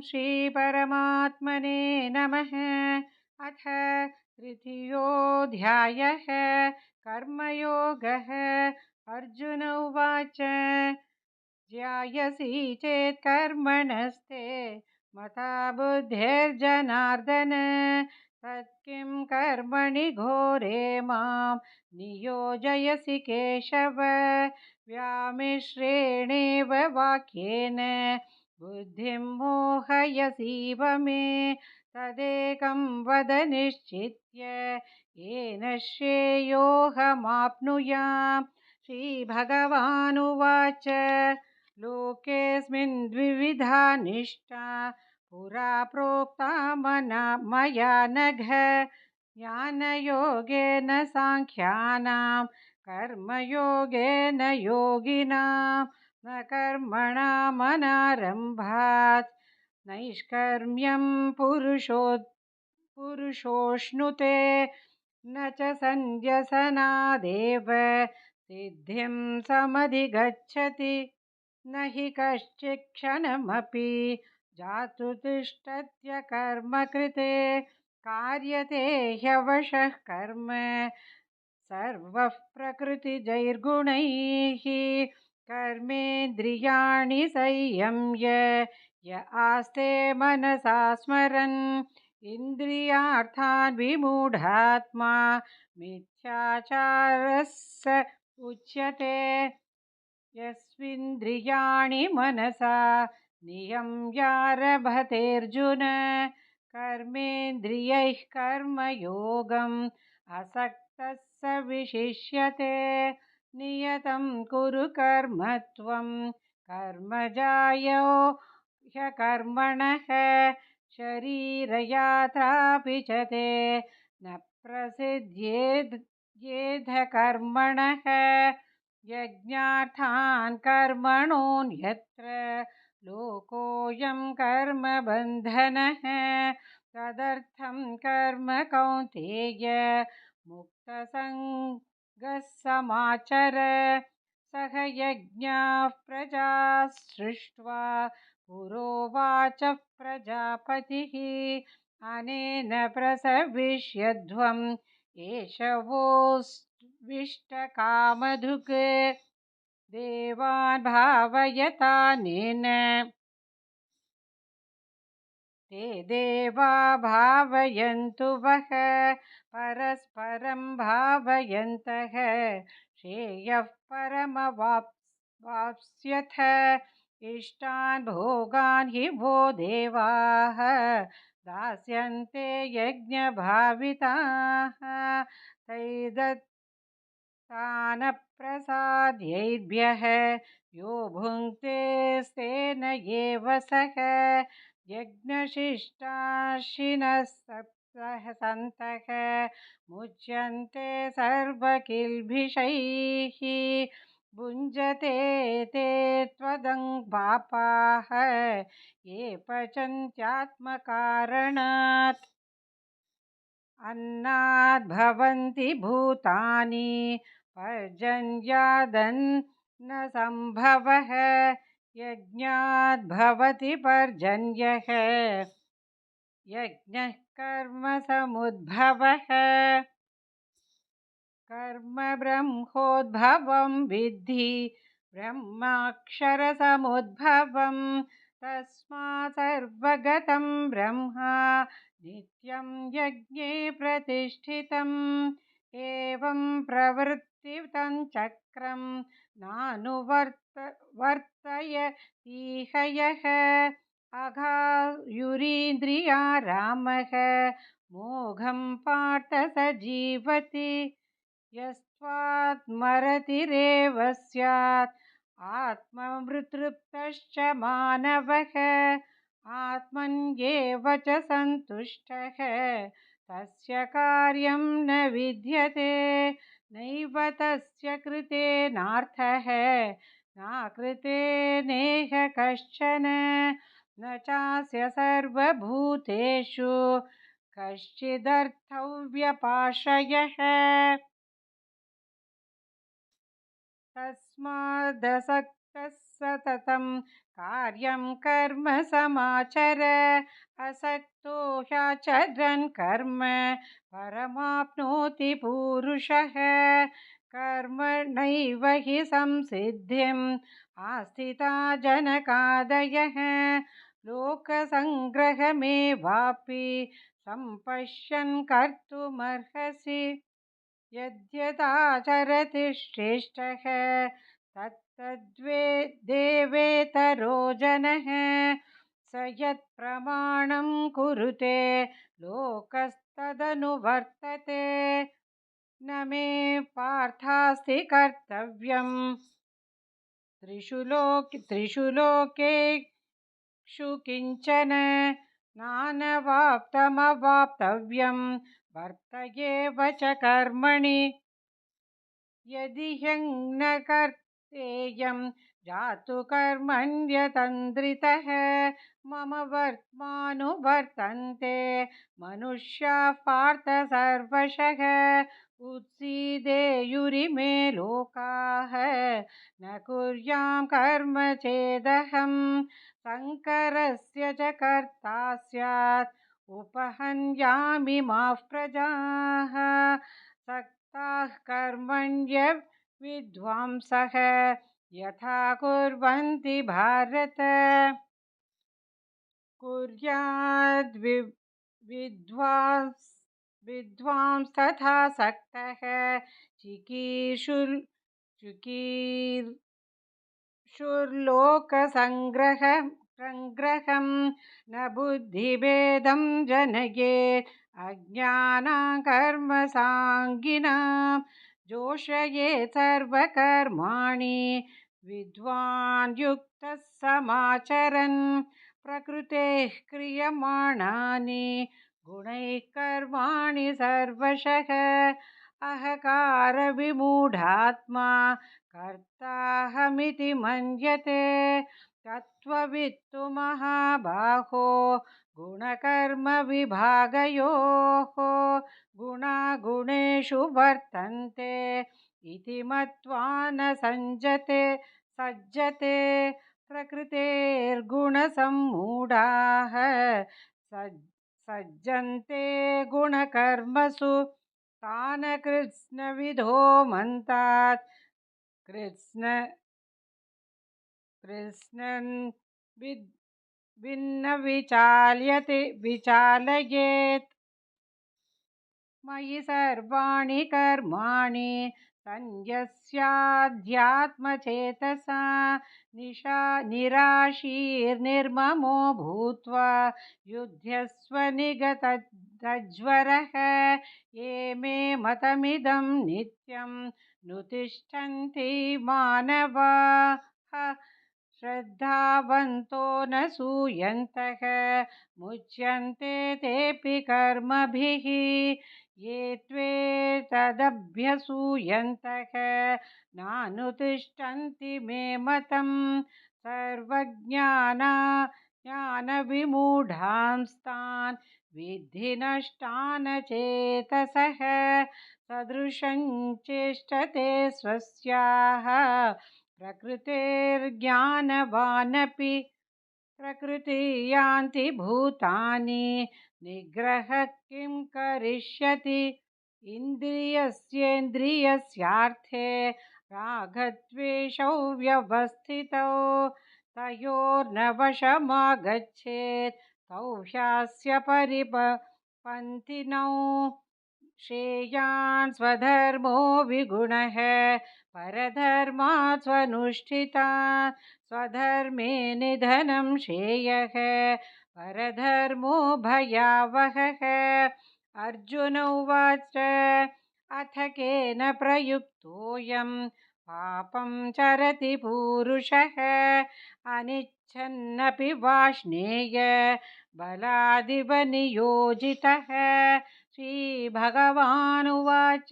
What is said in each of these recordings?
श्रीपरमात्मने नमः। अथ तृतीयोऽध्यायः कर्मयोगः। अर्जुन उवाच ध्यायसि चेत् कर्मणस्ते मता बुद्धिर्जनार्दन तत्किं कर्मणि घोरे मां नियोजयसि केशव। व्यामिश्रेणेव वाक्येन बुद्धिं मोहयसीव मे तदेकं वद निश्चित्य येन श्रेयोऽहमाप्नुयाम्। श्रीभगवानुवाच लोकेऽस्मिन् द्विविधा निष्ठा पुरा प्रोक्ता मया नघ। ज्ञानयोगेन साङ्ख्यानां कर्मयोगेन योगिनां न कर्मणामनारम्भात् नैष्कर्म्यं पुरुषोऽश्नुते न च सन्न्यसनादेव सिद्धिं समधिगच्छति न हि कश्चित् क्षणमपि जातु तिष्ठत्य कर्मकृते कार्यते ह्यवशः कर्म सर्वः प्रकृतिजैर्गुणैः। कर्मेन्द्रियाणि संयम्य य आस्ते मनसा स्मरन् इन्द्रियार्थान् विमूढात्मा मिथ्याचारः स उच्यते। यस्विन्द्रियाणि मनसा नियम्यारभतेऽर्जुन कर्मेन्द्रियैः कर्मयोगम् असक्तः स विशिष्यते। नियतं कुरु कर्म त्वं कर्मजायो ह्यकर्मणः शरीरयात्रापि च ते न प्रसिद्ध्येद् कर्मणः। यज्ञार्थान् कर्मणोऽन्यत्र लोकोऽयं कर्मबन्धनः तदर्थं कर्म कौन्तेय मुक्तसङ्गः समाचर। सह यज्ञाः प्रजा सृष्ट्वा पुरोवाच प्रजापतिः अनेन प्रसविष्यध्वम् एषवोऽस्विष्टकामधुक् देवान् भावयतानेन ते देवा भावयन्तु वः परस्परं भावयन्तः श्रेयः परमवाप्स्यथ। इष्टान् भोगान् हि वो देवाः दास्यन्ते यज्ञभाविताः तैदत्तानप्रसाद्यैर्भ्यः यो भुङ्क्ते स्तेन एव सः। यज्ञशिष्टाशिनः सन्तः मुच्यन्ते सर्वकिल्बिषैः भुञ्जते ते त्वदङ्पापाः ये पचन्त्यात्मकारणात्। अन्नाद् भवन्ति भूतानि पर्जन्यादन्न सम्भवः यज्ञाद् भवति पर्जन्यः यज्ञः कर्मसमुद्भवः। कर्म ब्रह्मोद्भवं विद्धि ब्रह्माक्षरसमुद्भवं तस्मात् सर्वगतं ब्रह्मा नित्यं यज्ञे प्रतिष्ठितम्। एवं प्रवृत्तितं चक्रं नानुवर्तयतीह यः अघायुरिन्द्रियारामः मोघं पार्थ स जीवति। यस्त्वात्मरतिरेव स्यात् आत्मवृतृप्तश्च मानवः आत्मन्येव च सन्तुष्टः तस्य कार्यं न विद्यते। नैव तस्य कृतेनार्थः नाकृते नेह कश्चन न चास्य सर्वभूतेषु कश्चिदर्थव्यपाश्रयः। तस्मादसक्तः सततं कार्यं कर्म समाचर असक्तो ह्याचरन् कर्म परमाप्नोति पूरुषः कर्मणैव हि संसिद्धिम् आस्थिता जनकादयः लोकसङ्ग्रहमेवापि सम्पश्यन् कर्तुमर्हसि यद्यदाचरति श्रेष्ठः देवेतरो जनः स यत्प्रमाणं कुरुते लोकस्तदनुवर्तते न मे पार्थास्ति कर्तव्यम् त्रिषु लोकेषु किञ्चन नानवाप्तमवाप्तव्यं वर्त एव च कर्मणि यदि ह्यङ्न कर्तेयं जातु कर्मण्यतन्द्रितः मम वर्त्मानुवर्तन्ते मनुष्याः पार्थ सर्वशः उत्सीदेयुरिमे लोकाः न कुर्यां कर्म चेदहं शङ्करस्य च कर्ता स्यात् उपहन्यामि माः प्रजाः सक्ताः कर्मण्य विद्वांसः यथा कुर्वन्ति भारत कुर्याद् विद्वांस तथा सक्तः चिकीर्षुर्लोकसङ्ग्रहं न बुद्धिभेदं जनयेत् अज्ञानां कर्मसाङ्गिनां जोषयेत् सर्वकर्माणि विद्वान् युक्तः समाचरन् प्रकृतेः क्रियमाणानि गुणैः कर्माणि सर्वशः अहङ्कारविमूढात्मा कर्ताहमिति मन्यते तत्त्ववित्तु महाबाहो गुणकर्मविभागयोः गुणागुणेषु वर्तन्ते इति मत्वा न सज्जते प्रकृतेर्गुणसम्मूढाः सज्जन्ते गुणकर्मसु तान् कृत्स्नविदो मन्तात् कृत्स्नन् भिन्न विचालयेत् मयि सर्वाणि कर्माणि सन्न्यस्याध्यात्मचेतसा निराशीर्निर्ममो भूत्वा युध्यस्व निगतज्वरः ये मे मतमिदं नित्यं नुतिष्ठन्ति मानवाः श्रद्धावन्तो न सूयन्तः मुच्यन्ते तेऽपि कर्मभिः ये त्वेतदभ्यसूयन्तः नानुतिष्ठन्ति मे मतं सर्वज्ञानविमूढांस्तान् विद्धि नष्टान् चेतसः सदृशं चेष्टते स्वस्याः प्रकृतेर्ज्ञानवानपि प्रकृति यान्ति भूतानि निग्रह किं करिष्यति इन्द्रियस्येन्द्रियस्यार्थे रागद्वेषौ व्यवस्थितौ तयोर्न वशमागच्छेत् तौ ह्यस्य परिपन्थिनौ श्रेयान् स्वधर्मो विगुणः परधर्मात् स्वनुष्ठितात् स्वधर्मे निधनं श्रेयः परधर्मो भयावहः अर्जुन उवाच अथ केन प्रयुक्तोऽयं पापं चरति पूरुषः अनिच्छन्नपि वाष्णेय बलादिव नियोजितः श्रीभगवानुवाच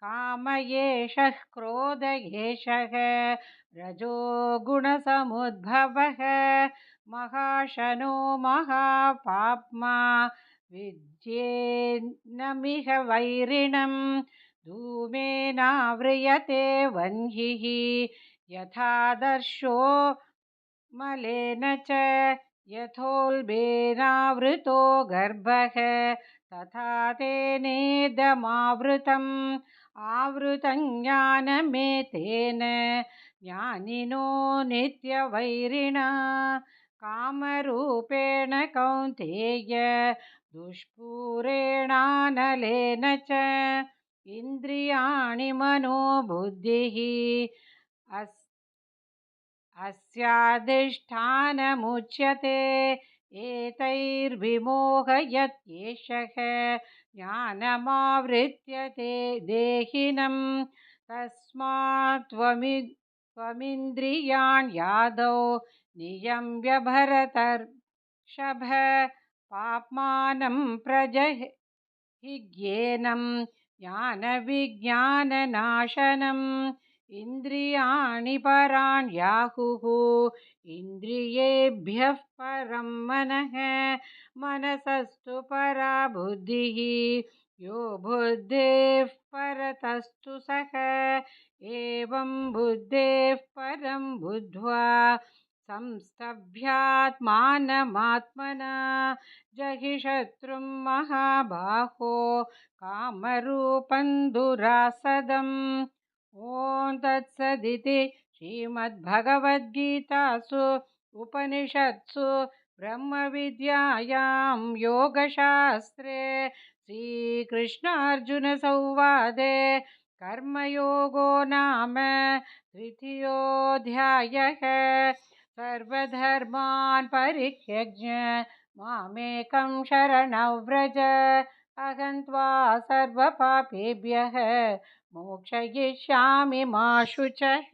काम एषः क्रोध एषः रजो गुणसमुद्भवः महाशनो महापाप्मा विद्येन्नमिह वैरिणं धूमेनाव्रियते वह्निः यथादर्शो मलेन च यथोल्बेनावृतो गर्भः तथा तेनेदमावृतम् आवृतं ज्ञानमेतेन ज्ञानिनो नित्यवैरिणा कामरूपेण कौन्तेय दुष्पूरेणानलेन च इन्द्रियाणि मनोबुद्धिः अस्याधिष्ठानमुच्यते एतैर्विमोहयत्येषः ज्ञानमावृत्य ते देहिनं तस्मात् त्वमिन्द्रियाण्यादौ नियम्य भरतर्षभ पाप्मानं प्रजहिह्येनं ज्ञानविज्ञाननाशनम् इन्द्रियाणि पराण्याहुः इन्द्रियेभ्यः परं मनः मनसस्तु परा बुद्धिः यो बुद्धेः परतस्तु सः एवं बुद्धेः परं बुद्ध्वा संस्तभ्यात्मानमात्मना जहि शत्रुं महाबाहो कामरूपं दुरासदम् ॐ तत्सदिति श्रीमद्भगवद्गीतासु उपनिषत्सु ब्रह्मविद्यायां योगशास्त्रे श्रीकृष्णार्जुनसंवादे कर्मयोगो नाम तृतीयोऽध्यायः सर्वधर्मान् परित्यज्य मामेकं शरणं व्रज अहं त्वा सर्वपापेभ्यः मोक्षयिष्यामि मा शुचः।